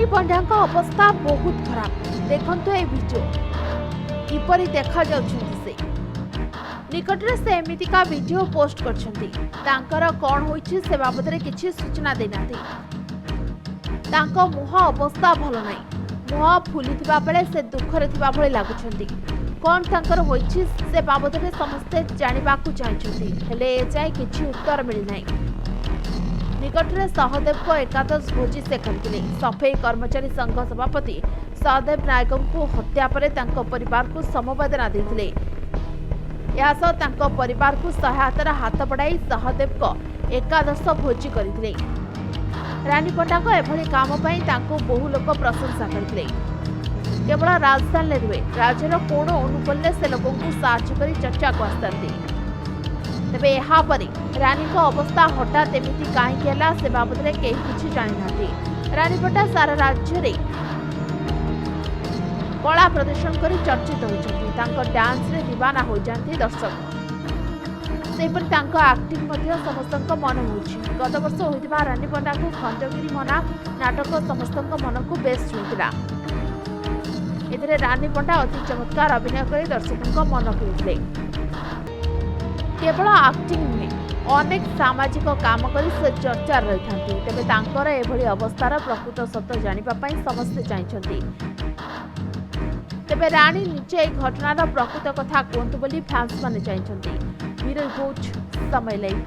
रानी पंड्या अवस्था बहुत खराब। देखंतु ए वीडियो किपरि देखा जाउछन्ति से निकटरे से एमितिका वीडियो पोस्ट करछन्ति। तांकर कोन होइछि से बाबदरे किछि सूचना देनाथि। तांको मुह अवस्था भलो नै, मुह फुलिथिबा बेले से दुखरे थिबा भଳି लागुछन्ति। कोन तांकर होइछि से बाबदरे समस्ते जानिबाकू चाहछन्ति, हेले ए जाय किछि उत्तर मिलि नै। निकटरे सहदेव को एकादश भोजी से करथिले। सफाई कर्मचारी संघ सभापति सहदेव नायक को हत्या पर तांको परिवार को समवेदना देथिले। या सह तांको परिवार को सहायतार हाथ बढ़ाई सहदेव को एकादश भोजी करथिले। रानी पंडा को एभली काम पई तांको बहु लोक प्रशंसा करथिले। केवल राजधानी नुहे, राज्यर कोण अनुकूल से लोक साहाय्य कर चर्चा को आसती। तेबे यापरे रानी को अवस्था हठात एमिति कहीं है से बाबद में कहीं किसी जानी ना। रानी पंडा सारा राज्य में कला प्रदर्शन कर चर्चित होती। डांस रे दीवाना हो जाती दर्शक। सेपरि तांको एक्टिंग मध्य समस्त मन हो। गत वर्ष होता रानी पंडा को खंडगिरी मना नाटक समस्त मन को बेस छुईला। एथिरे रानी पंडा अति चमत्कार अभिनय कर दर्शकों मन किनिथिले। केवल एक्टिंग नुहे, अनेक सामाजिक काम कर से चर्चा रही था। तेरे तांकर एभली अवस्थार प्रकृत सत्य जानिबा समस्ते चाहते। तेबे रानी निजे घटनार प्रकृत कथा कहतु बोली फैंस माने चाहते। ब्यूरो रिपोर्ट, समय लाइव।